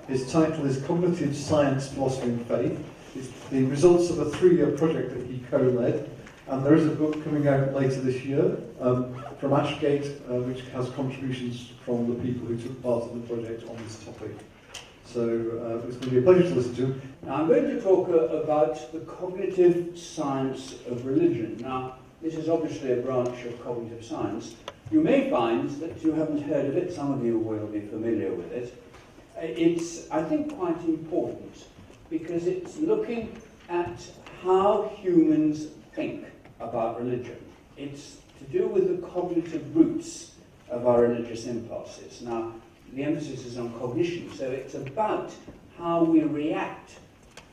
His title is Cognitive Science, Philosophy and Faith. It's the results of a 3-year project that he co-led. And there is a book coming out later this year from Ashgate, which has contributions from the people who took part in the project on this topic. So it's going to be a pleasure to listen to him. Now I'm going to talk about the cognitive science of religion. Now, this is obviously a branch of cognitive science. You may find that you haven't heard of it. Some of you will be familiar with it. It's, I think, quite important because it's looking at how humans think about religion. It's to do with the cognitive roots of our religious impulses. Now, the emphasis is on cognition, so it's about how we react,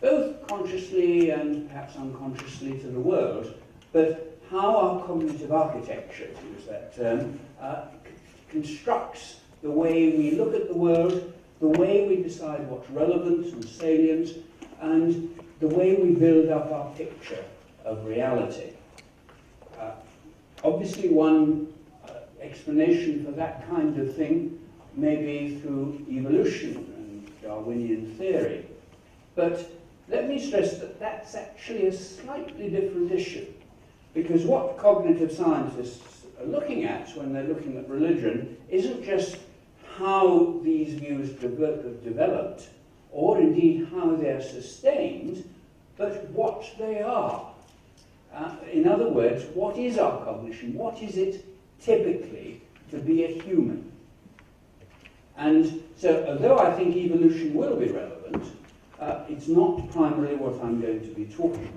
both consciously and perhaps unconsciously, to the world, but how our cognitive architecture, to use that term, constructs the way we look at the world, the way we decide what's relevant and salient, and the way we build up our picture of reality. Obviously, one explanation for that kind of thing may be through evolution and Darwinian theory. But let me stress that that's actually a slightly different issue, because what cognitive scientists are looking at when they're looking at religion isn't just how these views have developed, or indeed how they're sustained, but what they are. In other words, what is our cognition? What is it typically to be a human? And so, although I think evolution will be relevant, it's not primarily what I'm going to be talking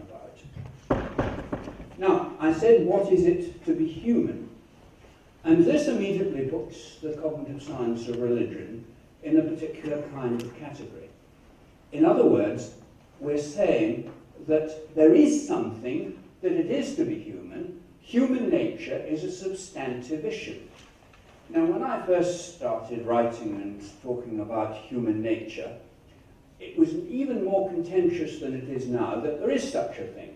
about. Now, I said, what is it to be human? And this immediately puts the cognitive science of religion in a particular kind of category. In other words, we're saying that there is something that it is to be human. Human nature is a substantive issue. Now, when I first started writing and talking about human nature, it was even more contentious than it is now that there is such a thing.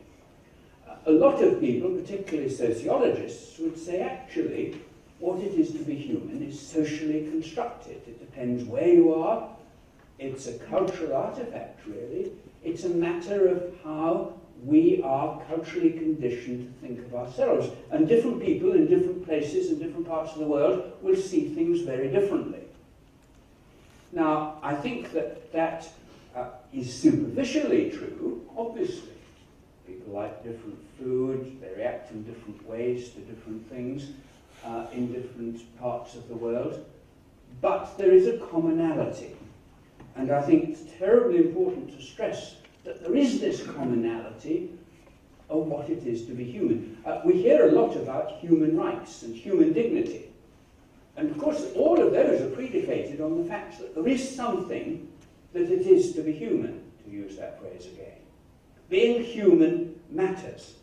A lot of people, particularly sociologists, would say actually what it is to be human is socially constructed. It depends where you are. It's a cultural artifact, really. It's a matter of how we are culturally conditioned to think of ourselves. And different people in different places in different parts of the world will see things very differently. Now, I think that is superficially true, obviously. People like different food, they react in different ways to different things in different parts of the world. But there is a commonality. And I think it's terribly important to stress that there is this commonality of what it is to be human. We hear a lot about human rights and human dignity. And of course, all of those are predicated on the fact that there is something that it is to be human, to use that phrase again. Being human matters.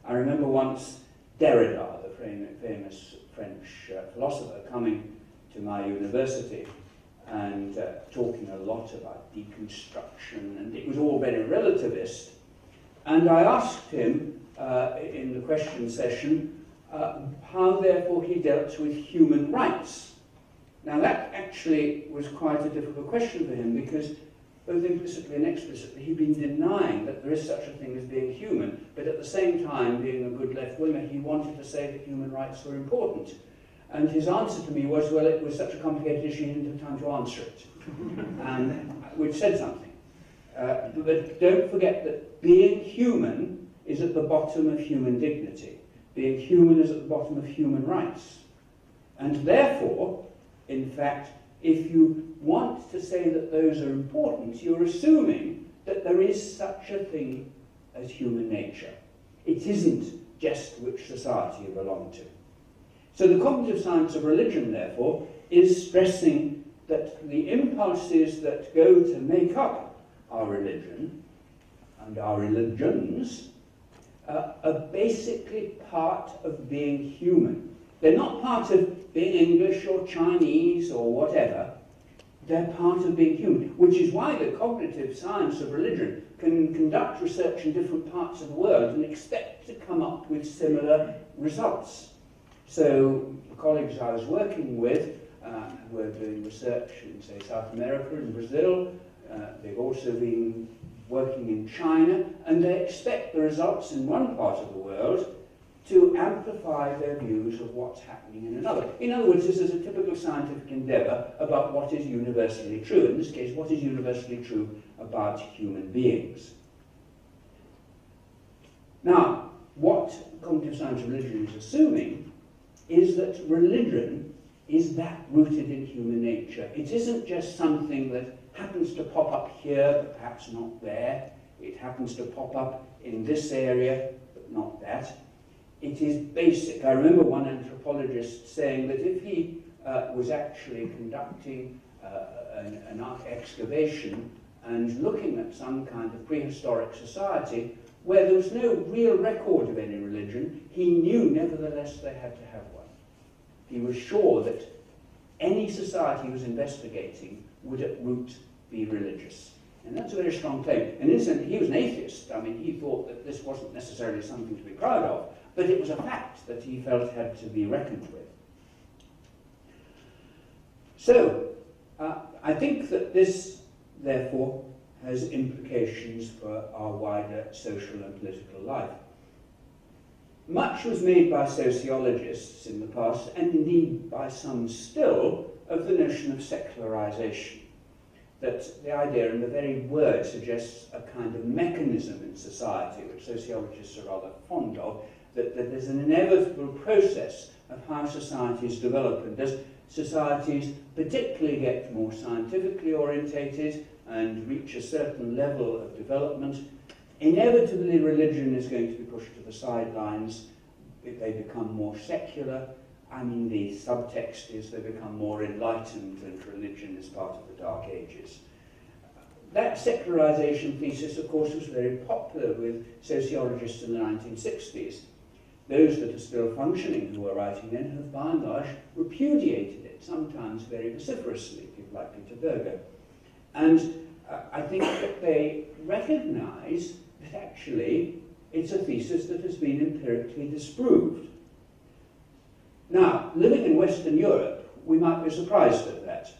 I remember once Derrida, the famous French philosopher, coming to my university and talking a lot about deconstruction, and it was all very relativist. And I asked him in the question session how therefore he dealt with human rights. Now that actually was quite a difficult question for him, because both implicitly and explicitly he'd been denying that there is such a thing as being human, but at the same time, being a good left-winger, he wanted to say that human rights were important. And his answer to me was, well, it was such a complicated issue, he didn't have time to answer it. Which said something. But don't forget that being human is at the bottom of human dignity. Being human is at the bottom of human rights. And therefore, in fact, if you want to say that those are important, you're assuming that there is such a thing as human nature. It isn't just which society you belong to. So the cognitive science of religion, therefore, is stressing that the impulses that go to make up our religion and our religions are basically part of being human. They're not part of being English or Chinese or whatever. They're part of being human, which is why the cognitive science of religion can conduct research in different parts of the world and expect to come up with similar results. So the colleagues I was working with who are doing research in, say, South America and Brazil. They've also been working in China, and they expect the results in one part of the world to amplify their views of what's happening in another. In other words, this is a typical scientific endeavour about what is universally true. In this case, what is universally true about human beings. Now, what cognitive science religion is assuming is that religion is that rooted in human nature. It isn't just something that happens to pop up here, but perhaps not there. It happens to pop up in this area, but not that. It is basic. I remember one anthropologist saying that if he was actually conducting an excavation and looking at some kind of prehistoric society where there was no real record of any religion, he knew nevertheless they had to have one. He was sure that any society he was investigating would at root be religious. And that's a very strong claim. And incidentally, he was an atheist. I mean, he thought that this wasn't necessarily something to be proud of, but it was a fact that he felt had to be reckoned with. So, I think that this, therefore, has implications for our wider social and political life. Much was made by sociologists in the past, and indeed by some still, of the notion of secularization. That the idea and the very word suggests a kind of mechanism in society, which sociologists are rather fond of, that there's an inevitable process of how societies develop, and as societies particularly get more scientifically orientated and reach a certain level of development, inevitably religion is going to be pushed to the sidelines. If they become more secular, I mean, the subtext is they become more enlightened and religion is part of the Dark Ages. That secularization thesis, of course, was very popular with sociologists in the 1960s. Those that are still functioning who are writing then have, by and large, repudiated it, sometimes very vociferously, people like Peter Berger. And I think that they recognize that actually it's a thesis that has been empirically disproved. Now, living in Western Europe, we might be surprised at that,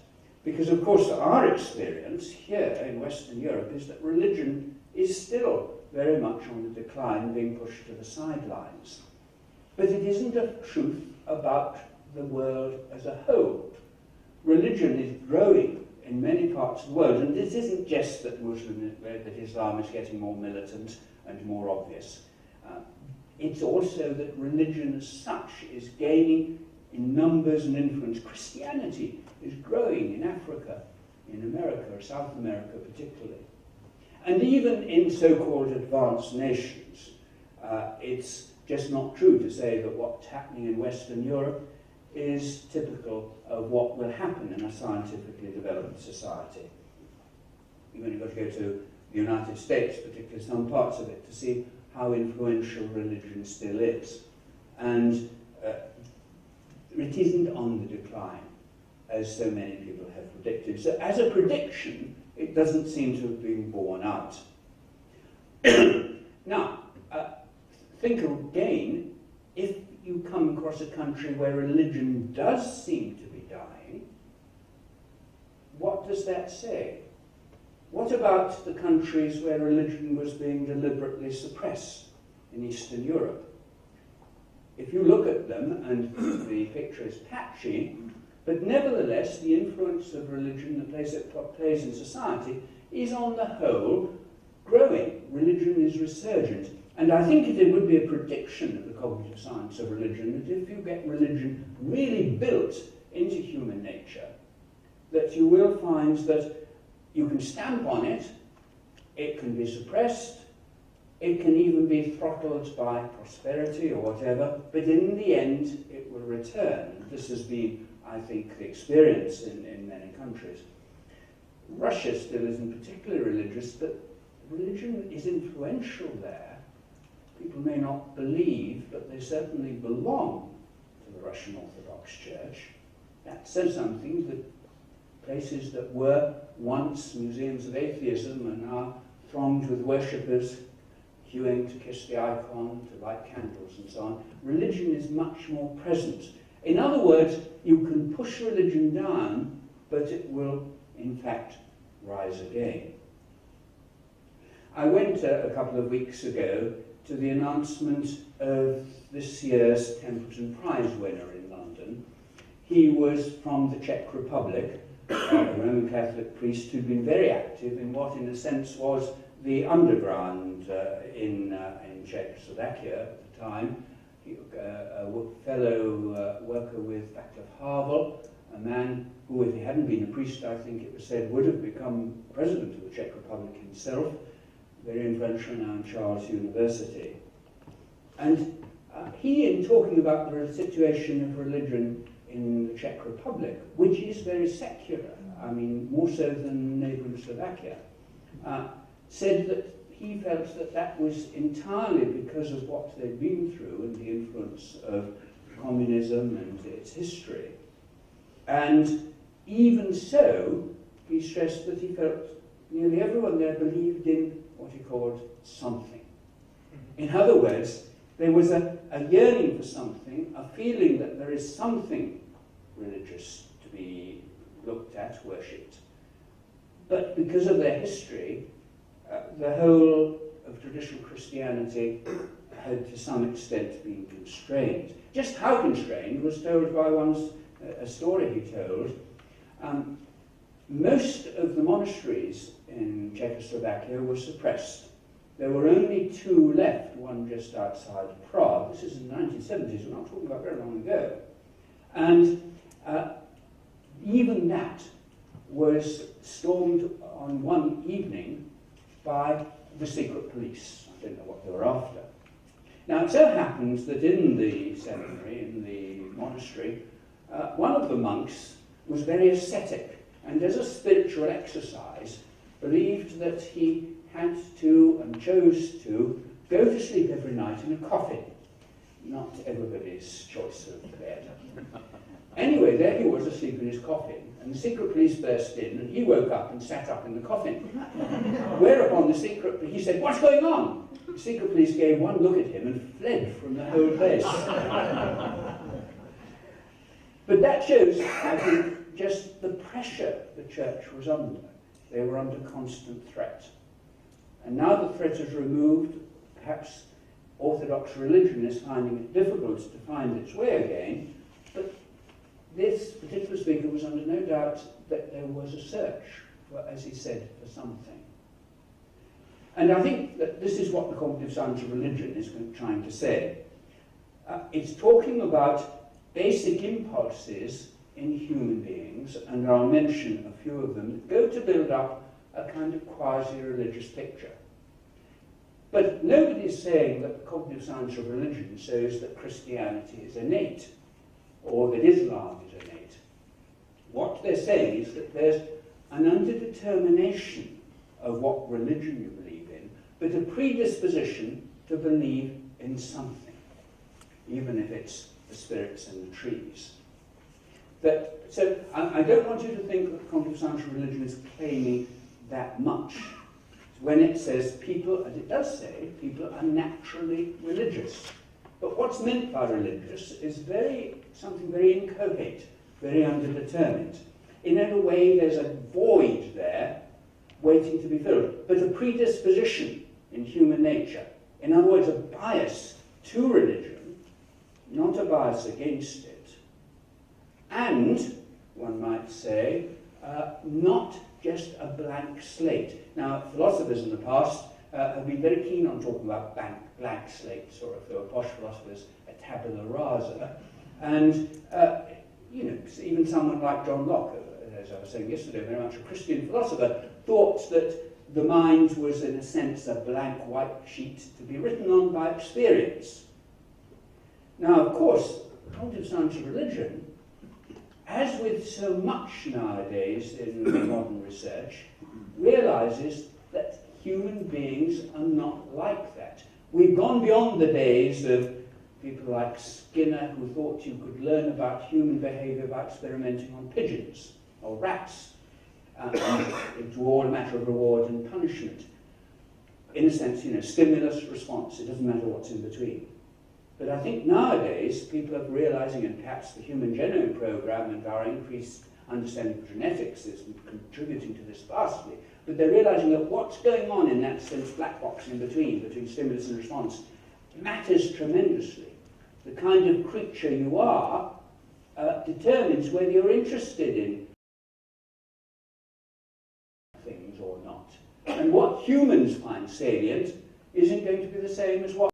because of course our experience here in Western Europe is that religion is still very much on the decline, being pushed to the sidelines. But it isn't a truth about the world as a whole. Religion is growing in many parts of the world, and this isn't just that Islam is getting more militant and more obvious. It's also that religion as such is gaining in numbers and influence. Christianity is growing in Africa, in America, South America particularly. And even in so-called advanced nations, it's just not true to say that what's happening in Western Europe is typical of what will happen in a scientifically developed society. You've only got to go to the United States, particularly some parts of it, to see how influential religion still is. And it isn't on the decline, as so many people have predicted. So as a prediction, it doesn't seem to have been borne out. Now, think again, if you come across a country where religion does seem to be dying, what does that say? What about the countries where religion was being deliberately suppressed in Eastern Europe? If you look at them, and the picture is patchy, but nevertheless the influence of religion, the place it plays in society, is on the whole growing. Religion is resurgent. And I think it would be a prediction of the cognitive science of religion that if you get religion really built into human nature, that you will find that you can stamp on it, it can be suppressed, it can even be throttled by prosperity or whatever, but in the end it will return. And this has been, I think, the experience in many countries. Russia still isn't particularly religious, but religion is influential there. People may not believe, but they certainly belong to the Russian Orthodox Church. That says something that places that were once museums of atheism are now thronged with worshippers queuing to kiss the icon, to light candles and so on. Religion is much more present. In other words, you can push religion down, but it will, in fact, rise again. I went a couple of weeks ago to the announcement of this year's Templeton Prize winner in London. He was from the Czech Republic, a Roman Catholic priest who'd been very active in what, in a sense, was the underground in Czechoslovakia at the time. A fellow worker with Václav Havel, a man who, if he hadn't been a priest, I think it was said, would have become president of the Czech Republic himself, very influential now in Charles University. And he, in talking about the situation of religion in the Czech Republic, which is very secular, I mean, more so than neighbouring Slovakia, said that he felt that that was entirely because of what they'd been through and the influence of communism and its history. And even so, he stressed that he felt nearly everyone there believed in what he called something. In other words, there was a yearning for something, a feeling that there is something religious to be looked at, worshipped. But because of their history, the whole of traditional Christianity had to some extent been constrained. Just how constrained was told by a story he told. Most of the monasteries in Czechoslovakia were suppressed. There were only 2 left, one just outside Prague. This is in the 1970s, we're not talking about very long ago. And even that was stormed on one evening by the secret police. I don't know what they were after. Now, it so happens that in the seminary, in the monastery, one of the monks was very ascetic, and as a spiritual exercise, believed that he had to and chose to go to sleep every night in a coffin. Not everybody's choice of bed. Anyway, there he was asleep in his coffin, and the secret police burst in, and he woke up and sat up in the coffin. Whereupon he said, "What's going on?" The secret police gave one look at him and fled from the whole place. But that shows, I think, just the pressure the church was under. They were under constant threat. And now the threat is removed, perhaps Orthodox religion is finding it difficult to find its way again, but this particular speaker was under no doubt that there was a search, for, as he said, for something. And I think that this is what the cognitive science of religion is trying to say. It's talking about basic impulses in human beings, and I'll mention a few of them, that go to build up a kind of quasi-religious picture. But nobody is saying that the cognitive science of religion shows that Christianity is innate, or that Islam is innate. What they're saying is that there's an underdetermination of what religion you believe in, but a predisposition to believe in something, even if it's the spirits and the trees. So I don't want you to think that cognitive science of religion is claiming that much. When it says people, as it does say, people are naturally religious. But what's meant by religious is something very inchoate, very underdetermined. In a way, there's a void there waiting to be filled, but a predisposition in human nature. In other words, a bias to religion, not a bias against it. And, one might say, not just a blank slate. Now, philosophers in the past have been very keen on talking about blank slates, or if there were posh philosophers, a tabula rasa. And, even someone like John Locke, as I was saying yesterday, very much a Christian philosopher, thought that the mind was, in a sense, a blank white sheet to be written on by experience. Now, of course, cognitive science of religion, as with so much nowadays in modern research, realizes that human beings are not like that. We've gone beyond the days of people like Skinner, who thought you could learn about human behavior by experimenting on pigeons or rats. It's all a matter of reward and punishment. In a sense, stimulus, response, it doesn't matter what's in between. But I think nowadays people are realizing, and perhaps the Human Genome Program and our increased understanding of genetics is contributing to this vastly, but they're realizing that what's going on in that sense black box in between stimulus and response, matters tremendously. The kind of creature you are determines whether you're interested in things or not. And what humans find salient isn't going to be the same as what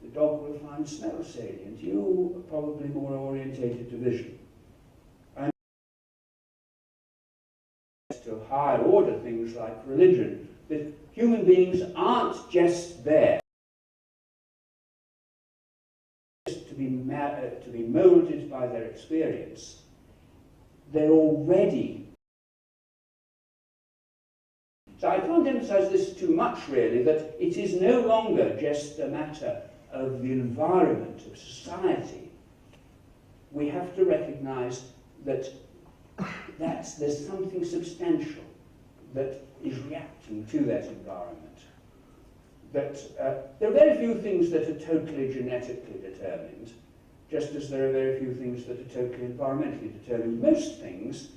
the dog will find smell salient. You are probably more orientated to vision. And to higher order things like religion, that human beings aren't just there to be moulded by their experience. They're already. So I can't emphasize this too much, really, that it is no longer just a matter of the environment, of society. We have to recognize that there's something substantial that is reacting to that environment. That there are very few things that are totally genetically determined, just as there are very few things that are totally environmentally determined. Most things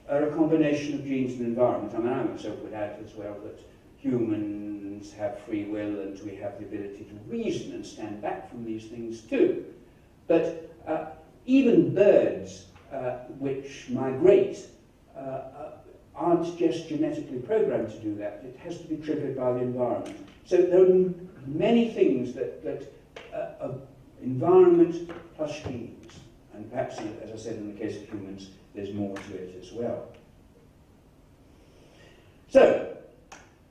are a combination of genes and environment. I mean, I myself would add as well that humans have free will and we have the ability to reason and stand back from these things too. But even birds which migrate aren't just genetically programmed to do that. It has to be triggered by the environment. So there are many things that environment plus genes, and perhaps, as I said, in the case of humans, there's more to it as well. So,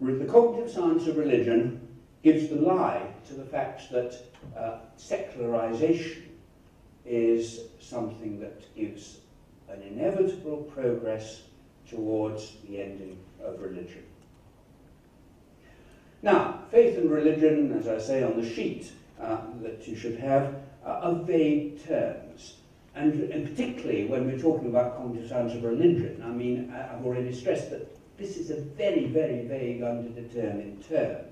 the cognitive science of religion gives the lie to the fact that secularization is something that gives an inevitable progress towards the ending of religion. Now, faith and religion, as I say on the sheet that you should have, are vague terms. And particularly when we're talking about cognitive science of religion, I mean, I've already stressed that this is a very, very vague, underdetermined term.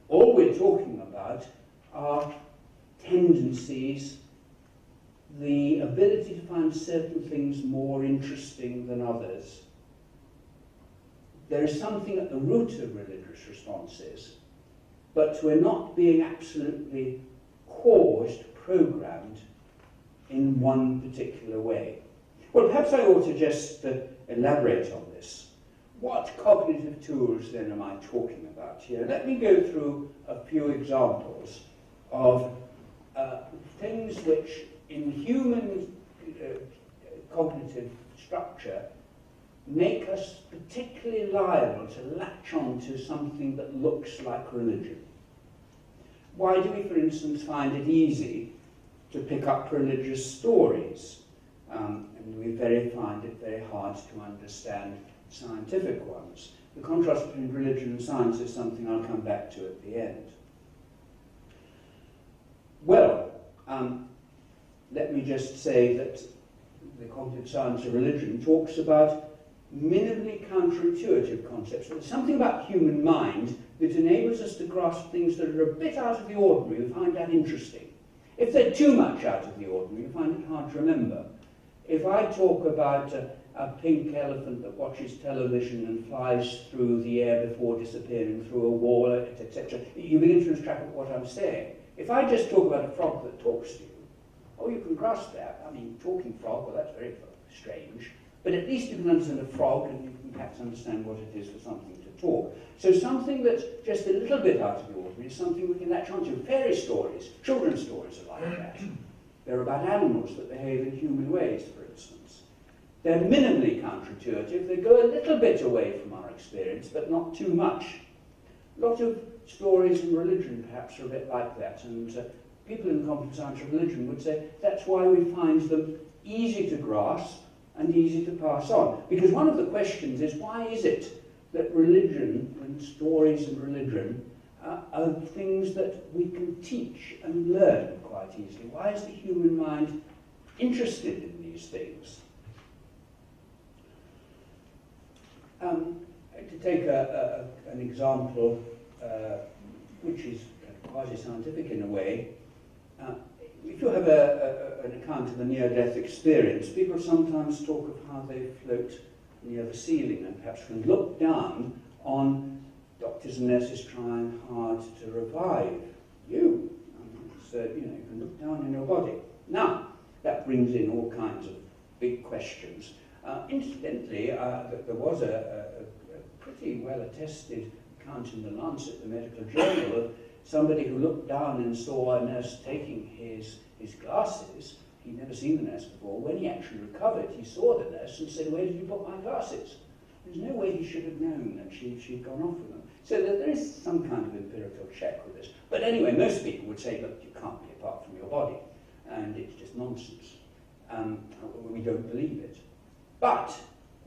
All we're talking about are tendencies, the ability to find certain things more interesting than others. There is something at the root of religious responses, but we're not being absolutely caused, programmed in one particular way. Well, perhaps I ought to just elaborate on this. What cognitive tools then am I talking about here? Let me go through a few examples of things which in human cognitive structure make us particularly liable to latch on to something that looks like religion. Why do we, for instance, find it easy to pick up religious stories? And we find it very hard to understand scientific ones. The contrast between religion and science is something I'll come back to at the end. Well, let me just say that the cognitive science of religion talks about minimally counterintuitive concepts. There's something about human mind that enables us to grasp things that are a bit out of the ordinary. We find that interesting. If they're too much out of the ordinary, we find it hard to remember. If I talk about a pink elephant that watches television and flies through the air before disappearing through a wall, etc., you begin to lose track of what I'm saying. If I just talk about a frog that talks to you, oh, you can grasp that. I mean, talking frog, well, that's very strange. But at least you can understand a frog, and you can perhaps understand what it is for something to talk. So something that's just a little bit out of the ordinary is something we can latch onto. Fairy stories, children's stories are like that. They're about animals that behave in human ways, for instance. They're minimally counterintuitive. They go a little bit away from our experience, but not too much. A lot of stories in religion, perhaps, are a bit like that. And people in the cognitive science of religion would say that's why we find them easy to grasp and easy to pass on. Because one of the questions is, why is it that religion and stories and religion are things that we can teach and learn quite easily? Why is the human mind interested in these things? To take an example which is quasi-scientific in a way. If you have an account of a near-death experience, people sometimes talk of how they float near the ceiling and perhaps can look down on doctors and nurses trying hard to revive you. So, you can look down in your body. Now, that brings in all kinds of big questions. Incidentally, there was a pretty well-attested account in the Lancet, the medical journal, of somebody who looked down and saw a nurse taking his glasses. He'd never seen the nurse before. When he actually recovered, he saw the nurse and said, "Where did you put my glasses?" There's no way he should have known that she'd gone off with them. So there is some kind of empirical check with this. But anyway, most people would say, look, you can't be apart from your body. And it's just nonsense. We don't believe it. But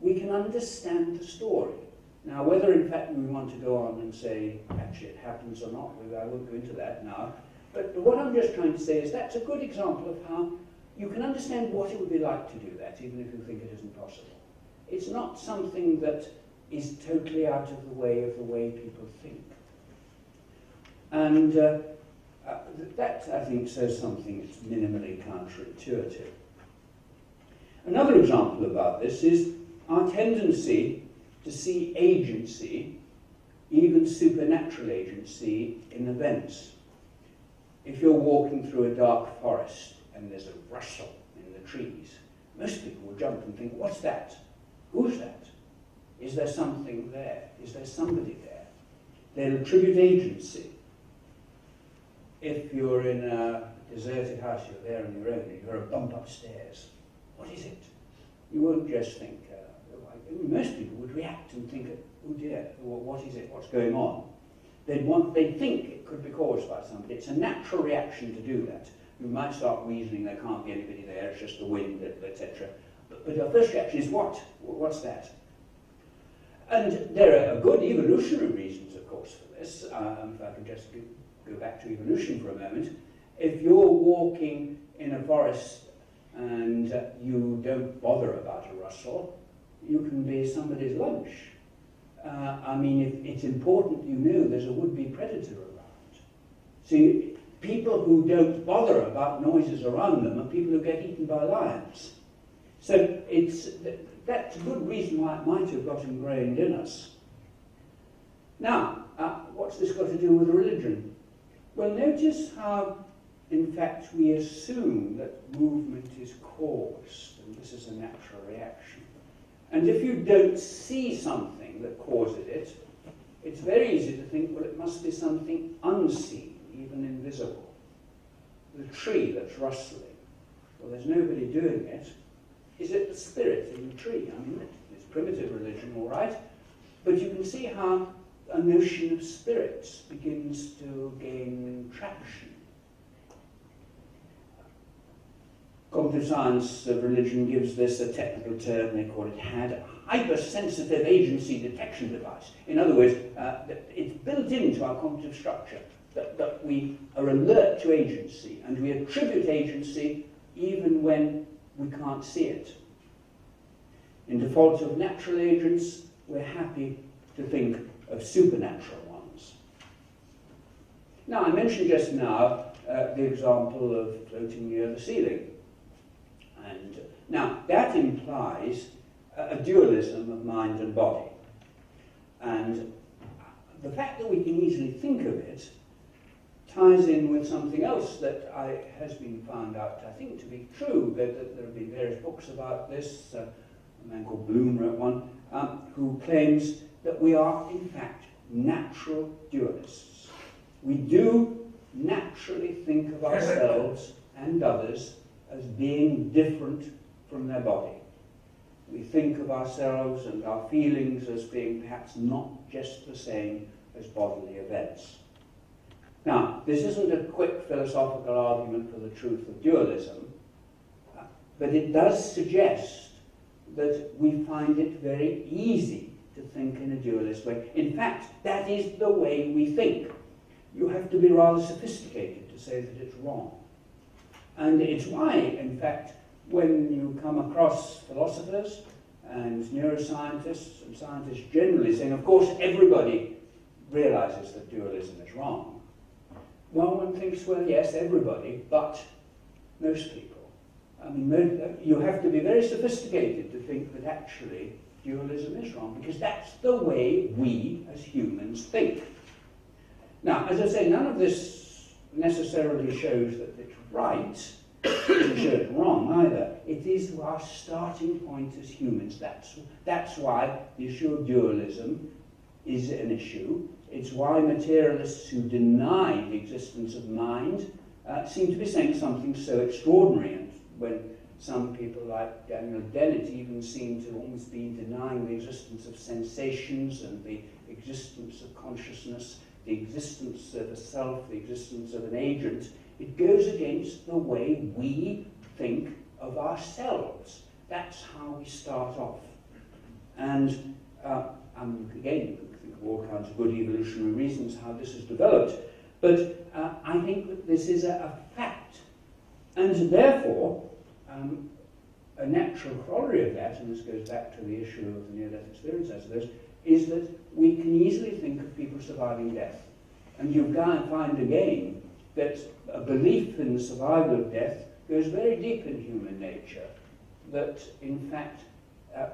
we can understand the story. Now, whether in fact we want to go on and say, actually it happens or not, I won't go into that now. But what I'm just trying to say is that's a good example of how you can understand what it would be like to do that, even if you think it isn't possible. It's not something that is totally out of the way people think. And that, I think, says something that's minimally counterintuitive. Another example about this is our tendency to see agency, even supernatural agency, in events. If you're walking through a dark forest and there's a rustle in the trees, most people will jump and think, what's that? Who's that? Is there something there? Is there somebody there? They'll attribute agency. If you're in a deserted house, you're there on your own, you hear a bump upstairs. What is it? You won't just think, most people would react and think, oh dear, what is it? What's going on? They'd think it could be caused by somebody. It's a natural reaction to do that. You might start reasoning there can't be anybody there, it's just the wind, etc. But our first reaction is what? What's that? And there are good evolutionary reasons, of course, for this. If I can just go back to evolution for a moment. If you're walking in a forest and you don't bother about a rustle, you can be somebody's lunch. I mean, it's important you know there's a would-be predator around. See, people who don't bother about noises around them are people who get eaten by lions. So that's a good reason why it might have got ingrained in us. Now, what's this got to do with religion? Well, notice how, in fact, we assume that movement is caused, and this is a natural reaction. And if you don't see something that causes it, it's very easy to think, well, it must be something unseen, even invisible. The tree that's rustling, well, there's nobody doing it. Is it the spirit in the tree? I mean, it's primitive religion, all right, but you can see how a notion of spirits begins to gain traction. Cognitive science of religion gives this a technical term, they call it HAD, hypersensitive agency detection device. In other words, it's built into our cognitive structure that we are alert to agency, and we attribute agency even when we can't see it. In default of natural agents, we're happy to think of supernatural ones. Now, I mentioned just now the example of floating near the ceiling. And now, that implies a dualism of mind and body. And the fact that we can easily think of it ties in with something else that has been found out, I think, to be true. There have been various books about this. A man called Bloom wrote one, who claims that we are, in fact, natural dualists. We do naturally think of ourselves and others as being different from their body. We think of ourselves and our feelings as being perhaps not just the same as bodily events. Now, this isn't a quick philosophical argument for the truth of dualism, but it does suggest that we find it very easy to think in a dualist way. In fact, that is the way we think. You have to be rather sophisticated to say that it's wrong. And it's why, in fact, when you come across philosophers and neuroscientists and scientists generally saying, of course, everybody realizes that dualism is wrong. Well, one thinks, well, yes, everybody, but most people. I mean, you have to be very sophisticated to think that actually dualism is wrong, because that's the way we as humans think. Now, as I say, none of this necessarily shows that it's right, it doesn't show it wrong either. It is our starting point as humans. That's why the issue of dualism is an issue. It's why materialists who deny the existence of mind seem to be saying something so extraordinary. And when some people like Daniel Dennett even seem to almost be denying the existence of sensations and the existence of consciousness, the existence of a self, the existence of an agent, it goes against the way we think of ourselves. That's how we start off. And again, you can think of all kinds of good evolutionary reasons how this has developed, but I think that this is a fact. And therefore, a natural corollary of that, and this goes back to the issue of the near-death experience, I suppose, is that we can easily think of people surviving death. And you find again that a belief in the survival of death goes very deep in human nature, that in fact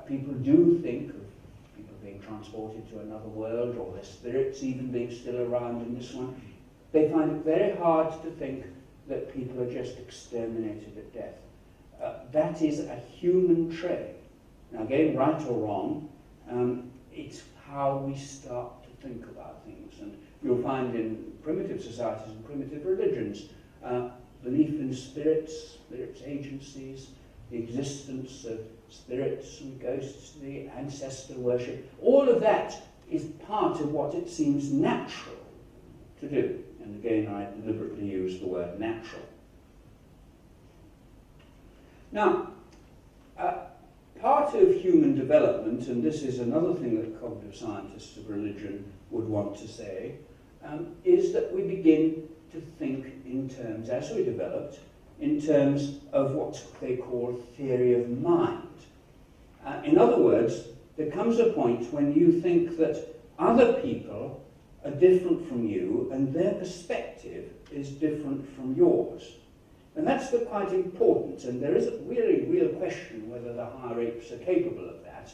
people do think of people being transported to another world, or their spirits even being still around in this one. They find it very hard to think that people are just exterminated at death. That is a human trait. Now again, right or wrong, it's how we start to think about things. And you'll find in primitive societies and primitive religions, belief in spirits, agencies, the existence of spirits and ghosts, the ancestor worship, all of that is part of what it seems natural to do. And again, I deliberately use the word natural. Now, part of human development, and this is another thing that cognitive scientists of religion would want to say, is that we begin to think in terms, as we developed, in terms of what they call theory of mind. In other words, there comes a point when you think that other people are different from you and their perspective is different from yours. And that's quite important, and there is a really real question whether the higher apes are capable of that.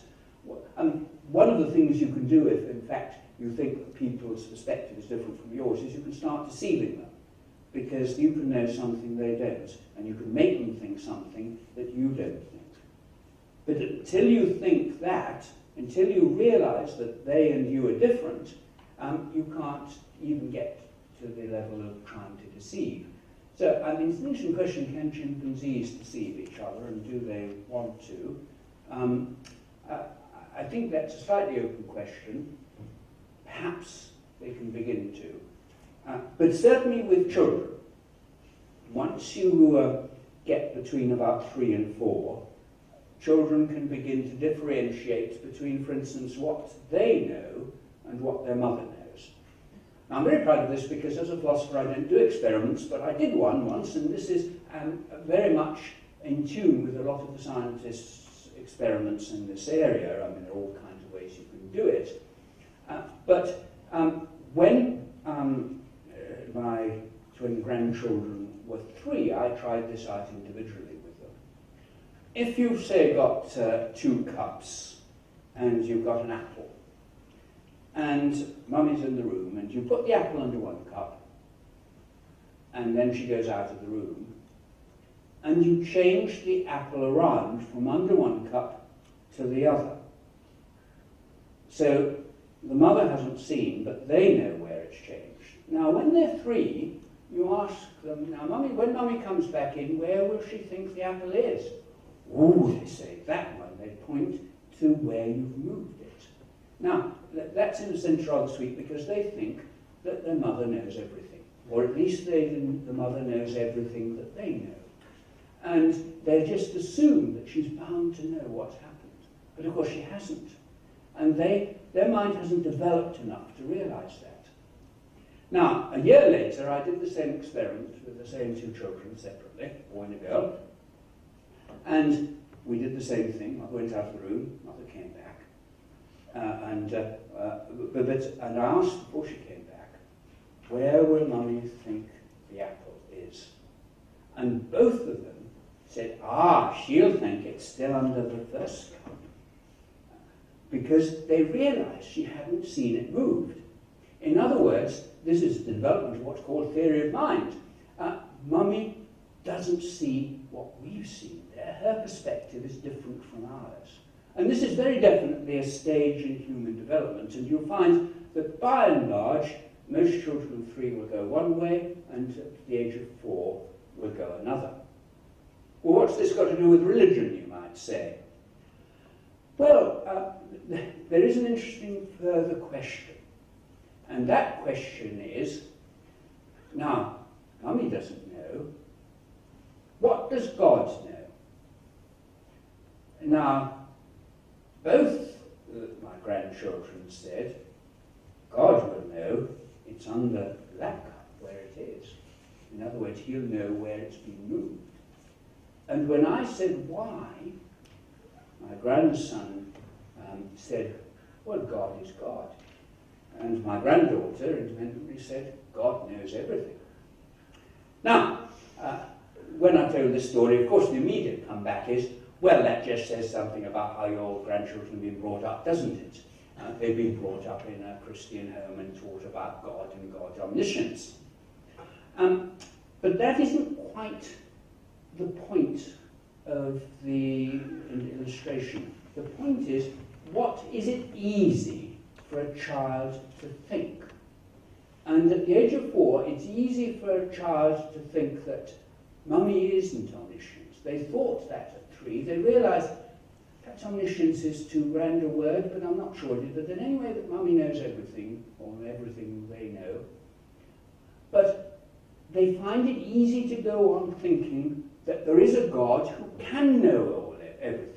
One of the things you can do if, in fact, you think that people's perspective is different from yours is you can start deceiving them, because you can know something they don't, and you can make them think something that you don't think. But until you think that, until you realise that they and you are different, you can't even get to the level of trying to deceive. So, it's an interesting question, can chimpanzees deceive each other, and do they want to? I think that's a slightly open question. Perhaps they can begin to. But certainly with children, once you get between about 3 and 4, children can begin to differentiate between, for instance, what they know and what their mother knows. Now, I'm very proud of this because as a philosopher I don't do experiments, but I did one once, and this is very much in tune with a lot of the scientists' experiments in this area. There are all kinds of ways you can do it. But when my twin grandchildren were 3, I tried this out individually with them. If you've, say, got 2 cups and you've got an apple, and Mummy's in the room, and you put the apple under one cup, and then she goes out of the room, and you change the apple around from under one cup to the other. So the mother hasn't seen, but they know where it's changed. Now, when they're 3, you ask them, now, Mummy, when Mummy comes back in, where will she think the apple is? Oh, they say, that one. They point to where you've moved it. Now, that's in a sense rather sweet, because they think that their mother knows everything, or at least the mother knows everything that they know. And they just assume that she's bound to know what's happened. But of course she hasn't. And their mind hasn't developed enough to realise that. Now, a year later, I did the same experiment with the same 2 children separately, a boy and a girl. And we did the same thing. I went out of the room, mother came back. And I asked before she came back, where will Mummy think the apple is. And both of them said, she'll think it's still under the first cup. Because they realized she hadn't seen it moved. In other words, this is the development of what's called theory of mind. Mummy doesn't see what we've seen there. Her perspective is different from ours. And this is very definitely a stage in human development, and you'll find that by and large, most children of 3 will go one way, and at the age of 4 will go another. Well, what's this got to do with religion, you might say? Well, there is an interesting further question. And that question is, now, Mummy doesn't know, what does God know? Now, both my grandchildren said, God will know it's under that cup where it is. In other words, he'll know where it's been moved. And when I said why, my grandson said, well, God is God. And my granddaughter independently said, God knows everything. Now, when I told this story, of course, the immediate comeback is, well, that just says something about how your grandchildren have been brought up, doesn't it? They've been brought up in a Christian home and taught about God and God's omniscience. But that isn't quite the point of the illustration. The point is, what is it easy for a child to think? And at the age of 4, it's easy for a child to think that Mummy isn't omniscient. They thought that at 3. They realised perhaps omniscience is too grand a word, but I'm not sure it is. But then anyway, that Mummy knows everything, or everything they know. But they find it easy to go on thinking that there is a God who can know everything.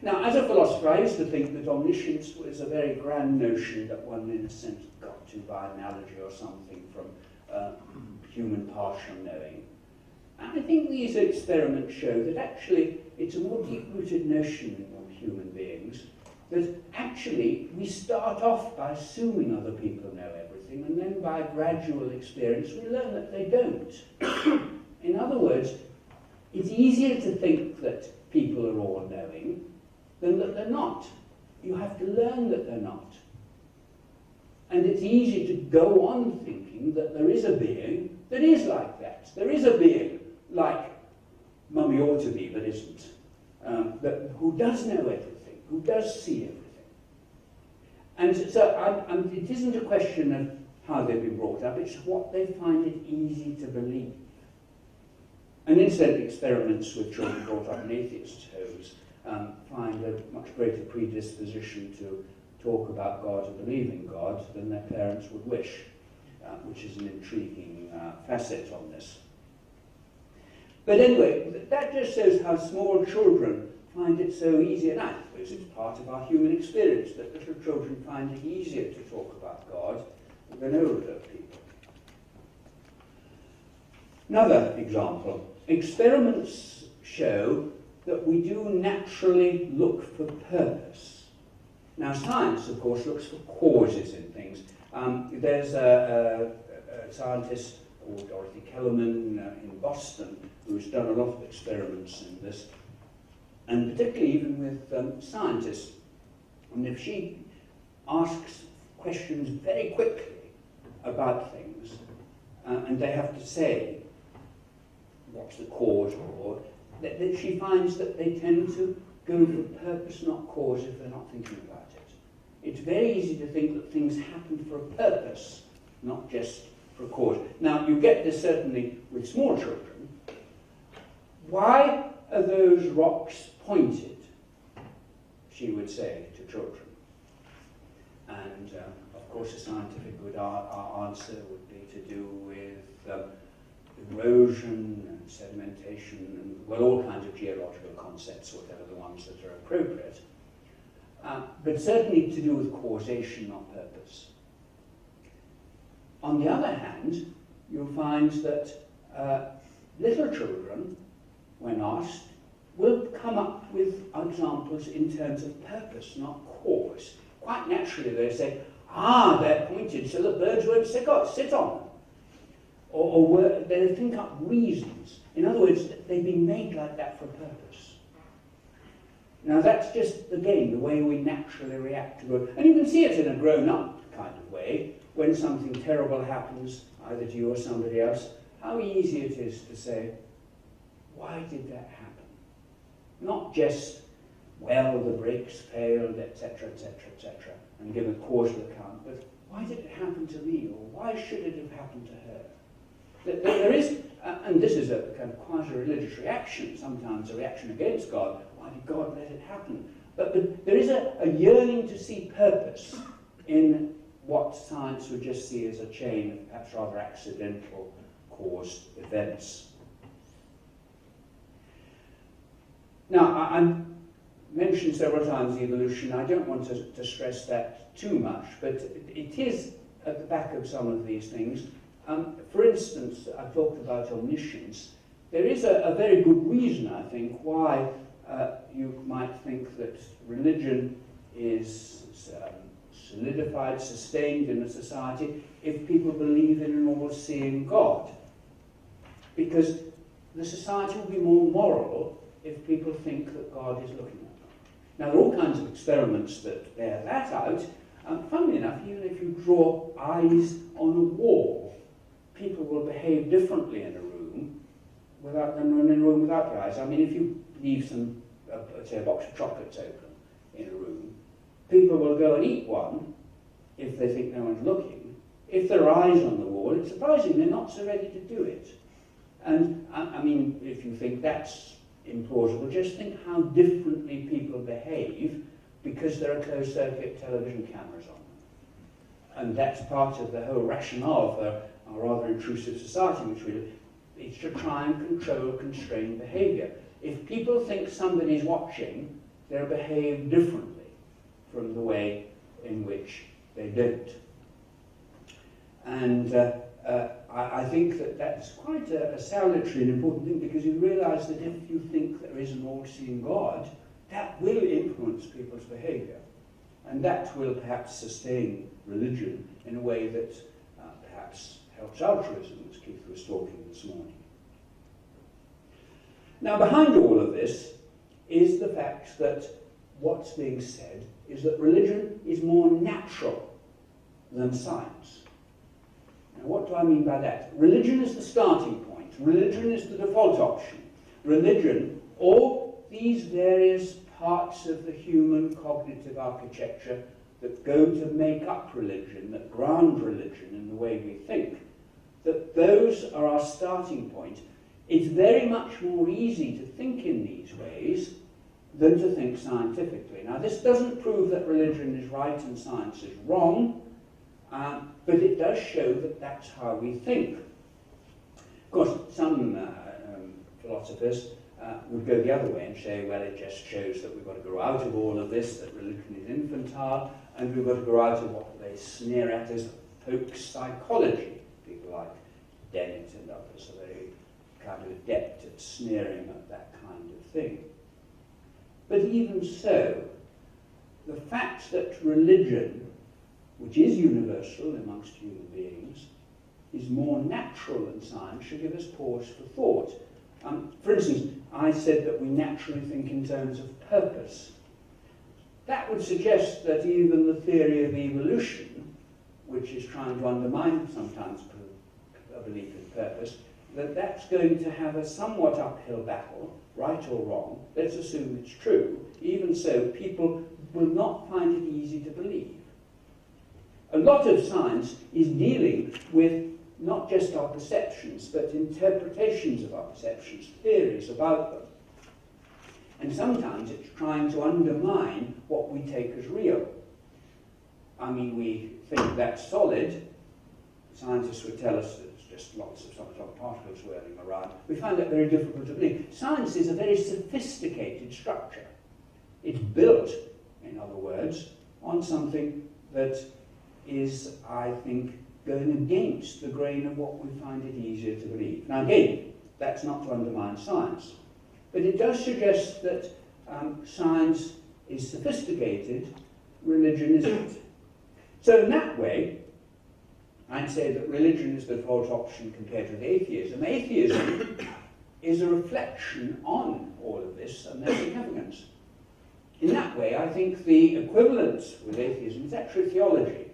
Now, as a philosopher, I used to think that omniscience was a very grand notion that one, in a sense, got to by analogy or something from human partial knowing. And I think these experiments show that actually it's a more deep-rooted notion in human beings, that actually we start off by assuming other people know everything, and then by gradual experience we learn that they don't. In other words, it's easier to think that people are all knowing than that they're not. You have to learn that they're not. And it's easy to go on thinking that there is a being that is like that. There is a being like Mummy ought to be, but isn't. Who does know everything, who does see everything. And so it isn't a question of how they've been brought up, it's what they find it easy to believe. And incidentally, experiments with children brought up in atheist homes find a much greater predisposition to talk about God and believe in God than their parents would wish, which is an intriguing facet on this. But anyway, that just shows how small children find it so easy, and I suppose it's part of our human experience that little children find it easier to talk about God than older people. Another example, experiments show that we do naturally look for purpose. Now, science, of course, looks for causes in things. There's a scientist called Dorothy Kellerman in Boston who's done a lot of experiments in this, and particularly even with scientists. And if she asks questions very quickly about things, and they have to say what's the cause, or that she finds that they tend to go for purpose, not cause, if they're not thinking about it. It's very easy to think that things happen for a purpose, not just for a cause. Now, you get this certainly with small children. Why are those rocks pointed? She would say to children. And, of course, a scientific good answer would be to do with erosion and sedimentation and, well, all kinds of geological concepts, whatever the ones that are appropriate. But certainly to do with causation, not purpose. On the other hand, you'll find that little children, when asked, will come up with examples in terms of purpose, not cause. Quite naturally they say, they're pointed so that birds won't sit on them. they think up reasons. In other words, they've been made like that for a purpose. Now that's just, again, the way we naturally react to it. And you can see it in a grown-up kind of way. When something terrible happens, either to you or somebody else, how easy it is to say, why did that happen? Not just, well, the brakes failed, etc., etc., etc., and give a causal account, but why did it happen to me, or why should it have happened to her? There is, and this is a kind of quasi-religious reaction, sometimes a reaction against God. Why did God let it happen? But there is a yearning to see purpose in what science would just see as a chain of perhaps rather accidental caused events. Now, I mentioned several times evolution. I don't want to stress that too much, but it is at the back of some of these things. For instance, I've talked about omniscience. There is a very good reason, I think, why you might think that religion is solidified, sustained in a society if people believe in an all-seeing God. Because the society will be more moral if people think that God is looking at them. Now, there are all kinds of experiments that bear that out. Funnily enough, even if you draw eyes on a wall, people will behave differently in a room than in a room without the eyes. I mean, if you leave say a box of chocolates open in a room, people will go and eat one if they think no one's looking. If there are eyes on the wall, it's surprising they're not so ready to do it. And, I mean, if you think that's implausible, just think how differently people behave because there are closed-circuit television cameras on them. And that's part of the whole rationale for a rather intrusive society which we live. It's to try and control, constrain behaviour. If people think somebody's watching, they'll behave differently from the way in which they don't. And I think that that's quite a salutary and important thing, because you realise that if you think there is an all-seeing God, that will influence people's behaviour. And that will perhaps sustain religion in a way that perhaps helps altruism, as Keith was talking this morning. Now, behind all of this is the fact that what's being said is that religion is more natural than science. Now, what do I mean by that? Religion is the starting point. Religion is the default option. Religion, all these various parts of the human cognitive architecture that go to make up religion, that ground religion in the way we think, that those are our starting point. It's very much more easy to think in these ways than to think scientifically. Now, this doesn't prove that religion is right and science is wrong, but it does show that that's how we think. Of course, some philosophers would go the other way and say, well, it just shows that we've got to grow out of all of this, that religion is infantile, and we've got to grow out of what they sneer at as folk psychology. People like Dennett and others are very kind of adept at sneering at that kind of thing. But even so, the fact that religion, which is universal amongst human beings, is more natural than science should give us pause for thought. For instance, I said that we naturally think in terms of purpose. That would suggest that even the theory of evolution, which is trying to undermine sometimes a belief in purpose, that's going to have a somewhat uphill battle, right or wrong. Let's assume it's true. Even so, people will not find it easy to believe. A lot of science is dealing with not just our perceptions, but interpretations of our perceptions, theories about them. And sometimes it's trying to undermine what we take as real. I mean, we think that's solid. Scientists would tell us that there's just lots of subatomic particles whirling around. We find that very difficult to believe. Science is a very sophisticated structure. It's built, in other words, on something that is, I think, going against the grain of what we find it easier to believe. Now again, that's not to undermine science, but it does suggest that science is sophisticated, religion isn't. So in that way, I'd say that religion is the default option compared with atheism. Atheism is a reflection on all of this and their significance. In that way, I think the equivalence with atheism is actually theology.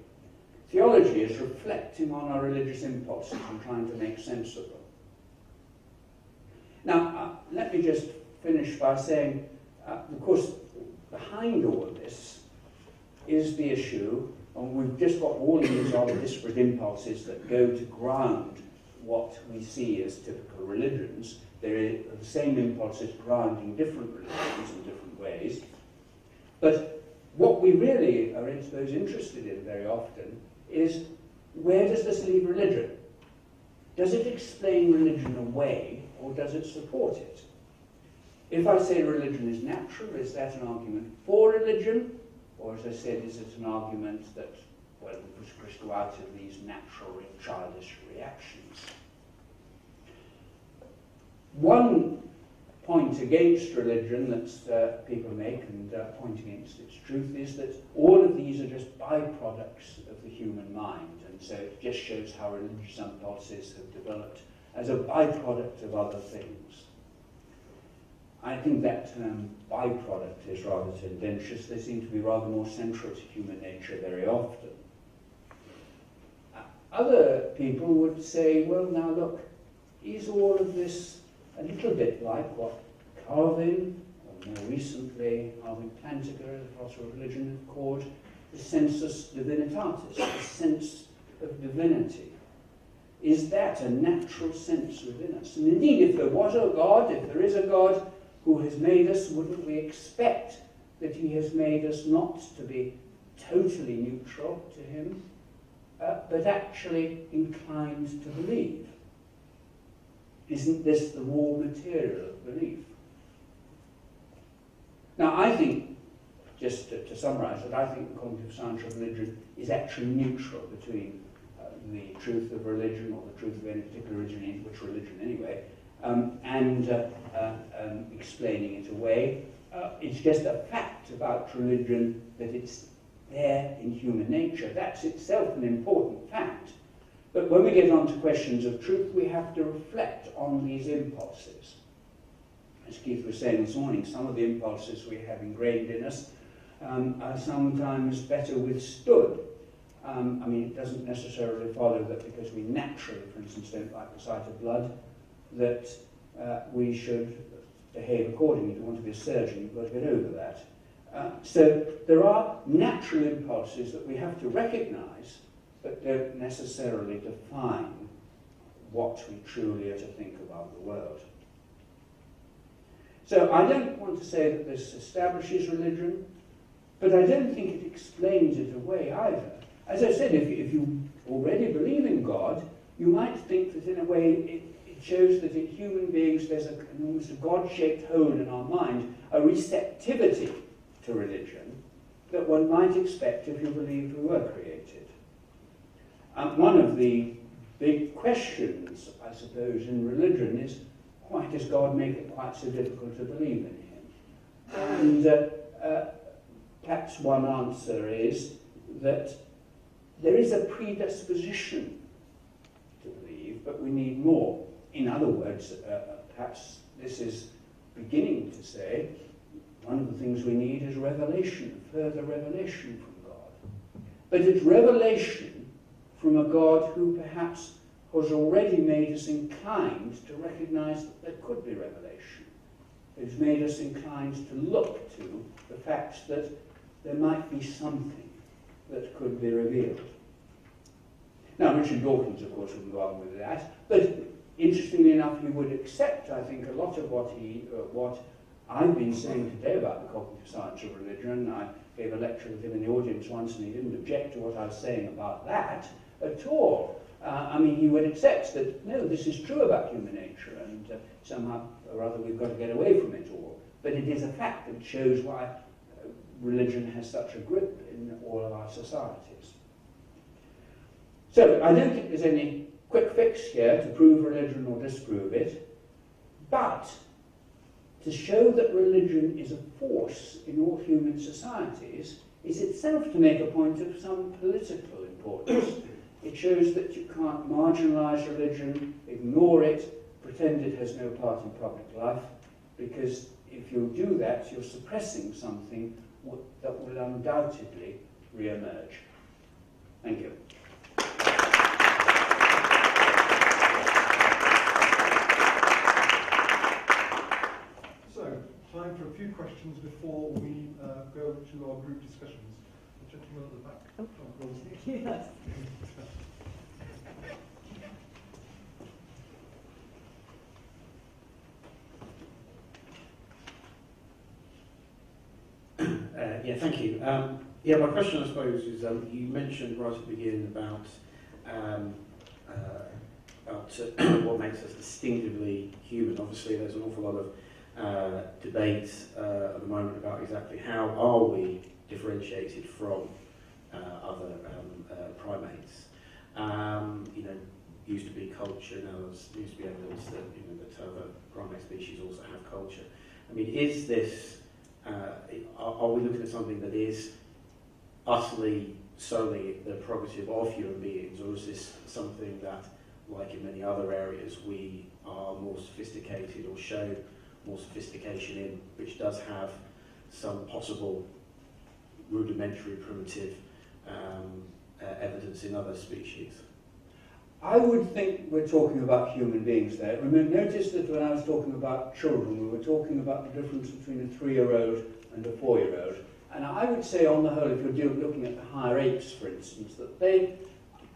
Theology is reflecting on our religious impulses and trying to make sense of them. Now, let me just finish by saying, of course, behind all of this is the issue, and we've just got all of these other disparate impulses that go to ground what we see as typical religions. There are the same impulses grounding different religions in different ways. But what we really are, I suppose, interested in very often is, where does this leave religion? Does it explain religion away, or does it support it? If I say religion is natural, is that an argument for religion? Or, as I said, is it an argument that, well, we push go out of these natural and childish reactions? One point against religion that people make, and point against its truth, is that all of these are just byproducts of the human mind, and so it just shows how religious impulses have developed as a byproduct of other things. I think that term byproduct is rather tendentious. They seem to be rather more central to human nature very often. Other people would say, well, now look, is all of this a little bit like what Calvin, or more recently Alvin Plantinga, the philosopher of religion, called the sensus divinitatis, the sense of divinity? Is that a natural sense within us? And indeed, if there was a God, if there is a God who has made us, wouldn't we expect that he has made us not to be totally neutral to him, but actually inclined to believe? Isn't this the raw material of belief? Now, I think, just to summarise it, I think the cognitive science of religion is actually neutral between the truth of religion, or the truth of any particular religion, which religion anyway, and explaining it away. It's just a fact about religion that it's there in human nature. That's itself an important fact. But when we get on to questions of truth, we have to reflect on these impulses. As Keith was saying this morning, some of the impulses we have ingrained in us are sometimes better withstood. I mean, it doesn't necessarily follow that because we naturally, for instance, don't like the sight of blood, that we should behave accordingly. If you want to be a surgeon, you've got to get over that. So there are natural impulses that we have to recognise, but don't necessarily define what we truly are to think about the world. So I don't want to say that this establishes religion, but I don't think it explains it away either. As I said, if you already believe in God, you might think that in a way it shows that in human beings there's almost a God-shaped hole in our mind, a receptivity to religion that one might expect if you believed we were created. One of the big questions, I suppose, in religion is, why does God make it quite so difficult to believe in him? And perhaps one answer is that there is a predisposition to believe, but we need more. In other words, perhaps this is beginning to say, one of the things we need is revelation, further revelation from God. But it's revelation from a God who perhaps has already made us inclined to recognise that there could be revelation. It's made us inclined to look to the fact that there might be something that could be revealed. Now, Richard Dawkins, of course, wouldn't go on with that, but interestingly enough, he would accept, I think, a lot of what I've been saying today about the cognitive science of religion. I gave a lecture with him in the audience once, and he didn't object to what I was saying about that at all. I mean, he would accept that, no, this is true about human nature, and somehow or other we've got to get away from it all. But it is a fact that shows why religion has such a grip in all of our societies. So, I don't think there's any quick fix here to prove religion or disprove it, but to show that religion is a force in all human societies is itself to make a point of some political importance. It shows that you can't marginalise religion, ignore it, pretend it has no part in public life, because if you do that, you're suppressing something that will undoubtedly re-emerge. Thank you. So, time for a few questions before we go to our group discussions. The gentleman at the back. Oh. Yes. Yeah, thank you. Yeah, my question, I suppose, is you mentioned right at the beginning about what makes us distinctively human. Obviously, there's an awful lot of debate at the moment about exactly how are we differentiated from other primates. You know, used to be culture, now there's used to be evidence that that other primate species also have culture. I mean, is this are we looking at something that is utterly solely the prerogative of human beings, or is this something that, like in many other areas, we are more sophisticated or show more sophistication in, which does have some possible rudimentary primitive evidence in other species? I would think we're talking about human beings there. Remember, notice that when I was talking about children, we were talking about the difference between a 3-year-old and a 4-year-old. And I would say, on the whole, if you're looking at the higher apes, for instance, that they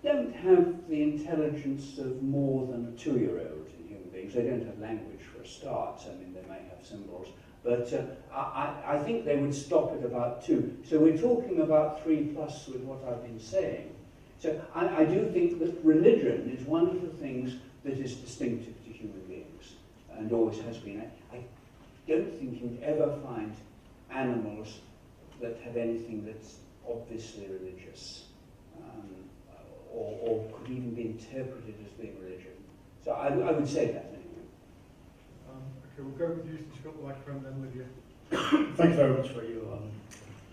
don't have the intelligence of more than a 2-year-old in human beings. They don't have language for a start. I mean, they may have symbols. But I think they would stop at about 2. So we're talking about 3+ with what I've been saying. So I do think that religion is one of the things that is distinctive to human beings, and always has been. I don't think you'd ever find animals that have anything that's obviously religious, or could even be interpreted as being religion. So I would say that anyway. Okay, we'll go with you since you've got the microphone, then Lydia. Thank you very much for your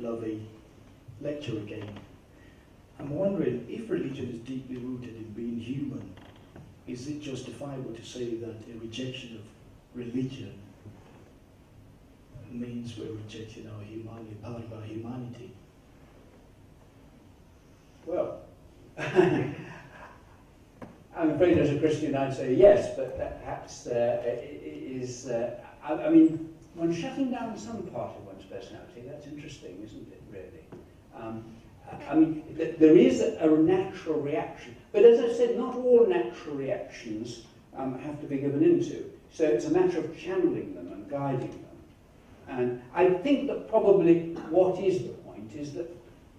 lovely lecture again. I'm wondering, if religion is deeply rooted in being human, is it justifiable to say that a rejection of religion means we're rejecting our humanity, part of our humanity? Well, I'm afraid as a Christian I'd say yes, but that perhaps is, I mean, when shutting down some part of one's personality, that's interesting, isn't it, really? I mean, there is a natural reaction, but as I said, not all natural reactions have to be given into. So it's a matter of channeling them and guiding them. And I think that probably what is the point is that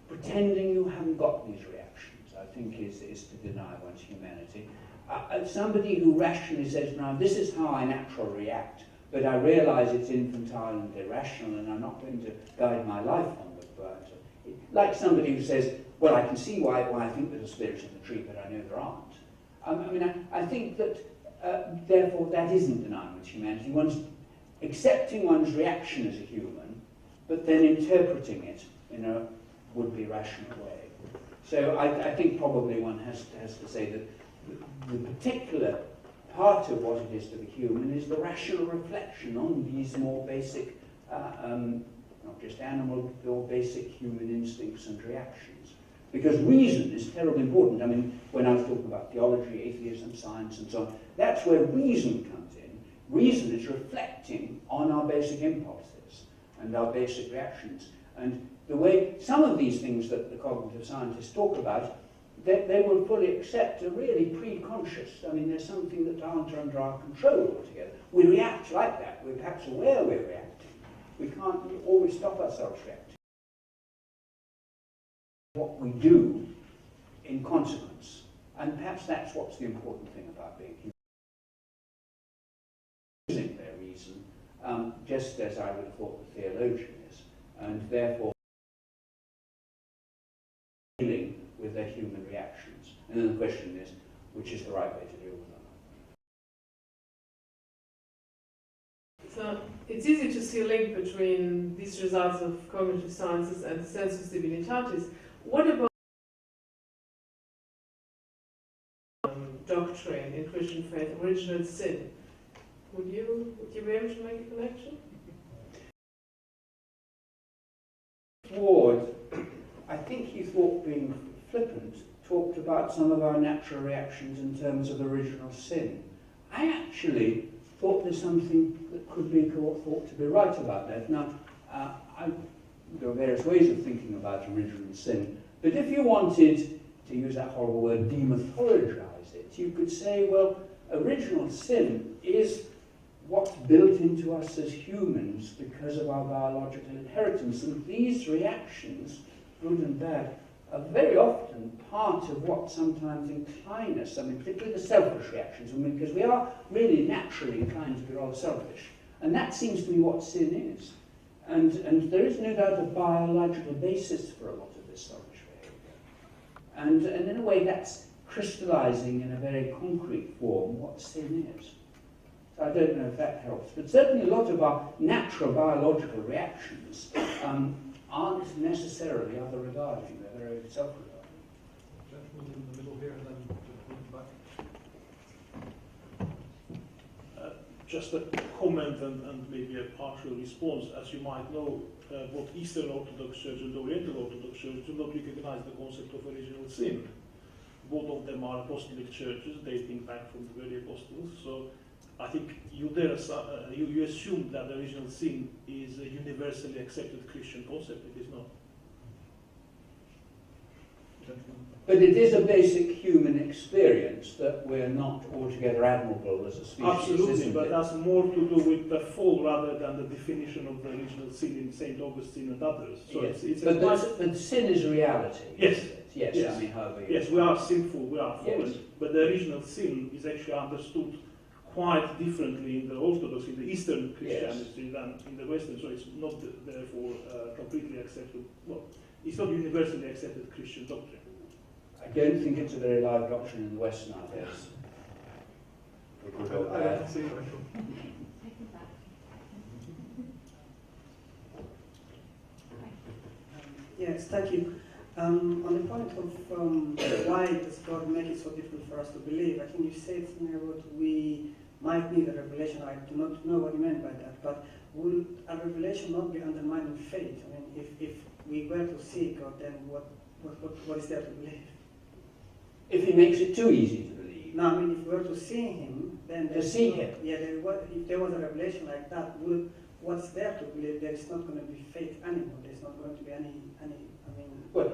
pretending you haven't got these reactions, I think, is to deny one's humanity. Somebody who rationally says, now, this is how I naturally react, but I realise it's infantile and irrational, and I'm not going to guide my life on the bird. Like somebody who says, well, I can see why I think there's a spirit in the tree, but I know there aren't. I mean, I think that, therefore, that isn't denying one's humanity. One's accepting one's reaction as a human, but then interpreting it in a would-be rational way. So I think probably one has to say that the particular part of what it is to be human is the rational reflection on these more basic not just animal, but all basic human instincts and reactions. Because reason is terribly important. I mean, when I was talking about theology, atheism, science, and so on, that's where reason comes in. Reason is reflecting on our basic impulses and our basic reactions. And the way some of these things that the cognitive scientists talk about, they will fully accept are really pre-conscious. I mean, there's something that aren't under our control altogether. We react like that. We're perhaps aware we're reacting. We can't always stop ourselves reacting. What we do in consequence. And perhaps that's what's the important thing about being human. Using their reason, just as I would have thought the theologian is, and therefore dealing with their human reactions. And then the question is, which is the right way to deal with them? So it's easy to see a link between these results of cognitive sciences and the sensus divinitatis. What about doctrine in Christian faith, original sin. Would you be able to make a connection? Ward, I think he thought, being flippant, talked about some of our natural reactions in terms of original sin. I actually thought there's something that could be thought to be right about that. Now, there are various ways of thinking about original sin, but if you wanted to use that horrible word, demythologize it, you could say, well, original sin is what's built into us as humans because of our biological inheritance. And these reactions, good and bad, are very often part of what sometimes incline us. I mean, particularly the selfish reactions. I mean, because we are really naturally inclined to be rather selfish. And that seems to be what sin is. And there is no doubt a biological basis for a lot of this selfish behaviour. And in a way, that's crystallizing in a very concrete form what sin is. So I don't know if that helps. But certainly a lot of our natural biological reactions aren't necessarily other regarding. They're very self-regarding. Gentleman in the middle here, and then back. Just a comment and maybe a partial response. As you might know, both Eastern Orthodox Church and Oriental Orthodox Church do not recognize the concept of original sin. Both of them are apostolic churches dating back from the very apostles. So I think you assume that original sin is a universally accepted Christian concept. It is not. But it is a basic human experience that we're not altogether admirable as a species. Absolutely, isn't but it? that's more to do with the fall rather than the definition of the original sin in St. Augustine and others. So yes. it's but sin is reality. Yes. Isn't it? Yes. Yes. I mean, however you yes, we are sinful, we are fallen, Yes. but the original sin is actually understood quite differently in the Orthodox, in the Eastern Christianity than in the Western, so it's not therefore completely accepted. Well, it's not universally accepted Christian doctrine. I don't think it's a very live doctrine in the West nowadays. I don't see it. Yes, thank you. On the point of why does God make it so difficult for us to believe, I think you said something about we might need a revelation. I do not know what you meant by that, but will a revelation not be undermining faith? I mean, if we were to see God, then what is there to believe? If he makes it too easy to believe. No, I mean, if we were to see him, then To see him? Yeah, if there was a revelation like that, what's there to believe? There is not going to be faith anymore. There's not going to be any. I mean. Well,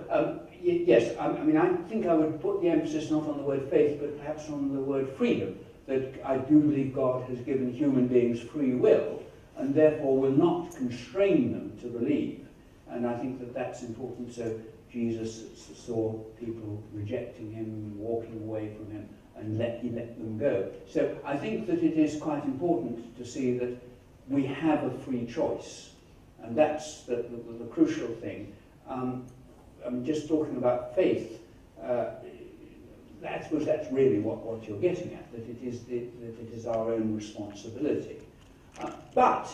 yes. I mean, I think I would put the emphasis not on the word faith, but perhaps on the word freedom. That I do believe God has given human beings free will, and therefore will not constrain them to believe. And I think that that's important. So Jesus saw people rejecting him, walking away from him, and he let them go. So I think that it is quite important to see that we have a free choice, and that's the crucial thing. I'm just talking about faith. I suppose that's really what you're getting at, that it is our own responsibility. But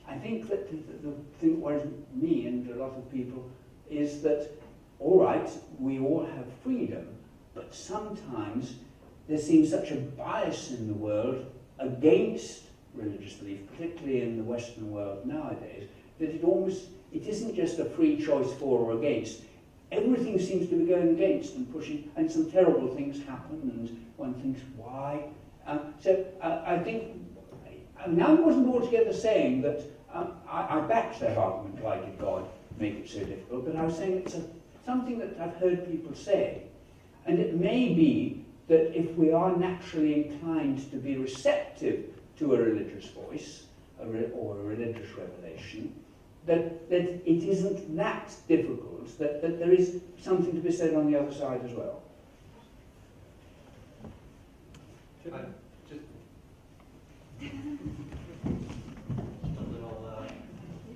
I think that the thing that worries me and a lot of people is that, all right, we all have freedom, but sometimes there seems such a bias in the world against religious belief, particularly in the Western world nowadays, that it isn't just a free choice for or against. Everything seems to be going against and pushing, and some terrible things happen, and one thinks, why? So I think, now I wasn't altogether saying that I backed that argument, why did God make it so difficult, but I was saying it's something that I've heard people say, and it may be that if we are naturally inclined to be receptive to a religious voice or a religious revelation, that it isn't that difficult, that there is something to be said on the other side as well.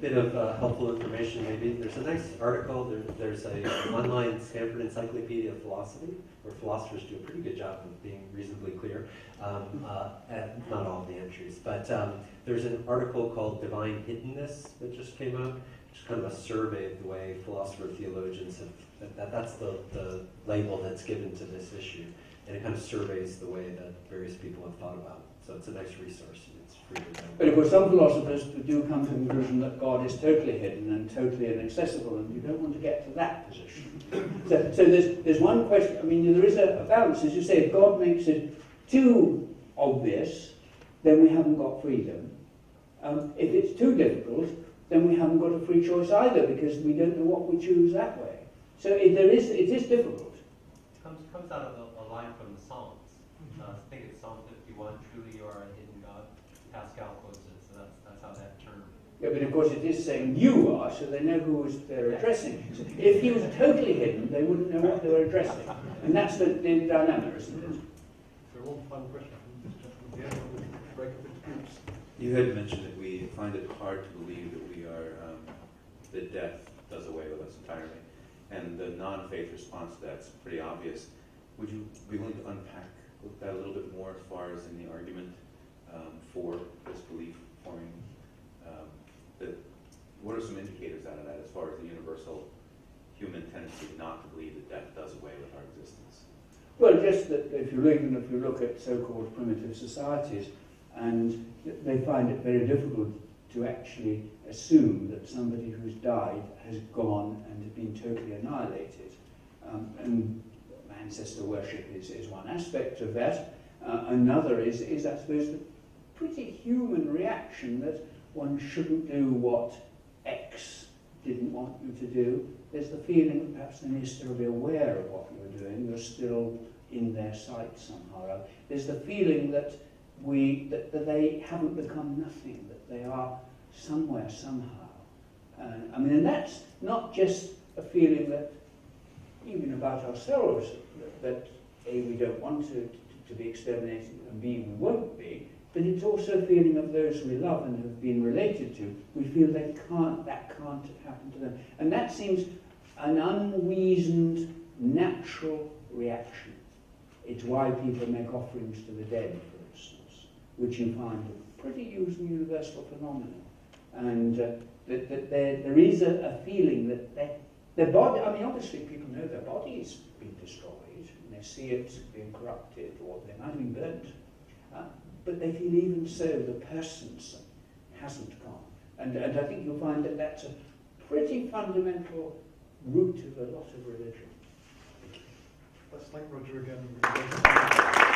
Bit of helpful information maybe. There's a nice article, there's an online Stanford Encyclopedia of Philosophy, where philosophers do a pretty good job of being reasonably clear, and not all of the entries, but there's an article called Divine Hiddenness that just came out, which is kind of a survey of the way philosopher theologians have, that's the label that's given to this issue. and it kind of surveys the way that various people have thought about it. So it's a nice resource, and it's free to download. But of course, some philosophers do come to the conclusion that God is totally hidden and totally inaccessible, and you don't want to get to that position. So there's one question. I mean, there is a balance. As you say, if God makes it too obvious, then we haven't got freedom. If it's too difficult, then we haven't got a free choice either, because we don't know what we choose that way. So it is difficult. Comes out of a line from the Psalms. I think it's Psalm 51, truly you are a hidden God. Pascal quotes it, so that's how that term. Yeah, but of course it is saying you are, so they know who they're addressing. So if he was totally hidden, they wouldn't know what they were addressing. And that's the dilemma, isn't it? So one final question. Break up into groups. You had mentioned that we find it hard to believe that we are, that death does away with us entirely. And the non-faith response to that's pretty obvious. Would you be willing to unpack that a little bit more as far as in the argument for this belief forming? What are some indicators out of that as far as the universal human tendency not to believe that death does away with our existence? Well, just that if you look at so-called primitive societies, and they find it very difficult to actually assume that somebody who's died has gone and has been totally annihilated. And ancestor worship is one aspect of that. Another is, I suppose, the pretty human reaction that one shouldn't do what X didn't want you to do. There's the feeling that perhaps they may still be aware of what you're doing. You're still in their sight somehow. There's the feeling that that they haven't become nothing, that they are somewhere, somehow. And that's not just a feeling that, even about ourselves, that A, we don't want to be exterminated, and B, we won't be, but it's also a feeling of those we love and have been related to. We feel that can't have happened to them. And that seems an unreasoned, natural reaction. It's why people make offerings to the dead, for instance, which you find a pretty universal phenomenon. And that there is a feeling that their body, I mean, obviously people know their body's been destroyed, and they see it being corrupted, or they might have been burnt. But they feel even so the person's hasn't gone. And I think you'll find that that's a pretty fundamental root of a lot of religion. Let's thank Roger again.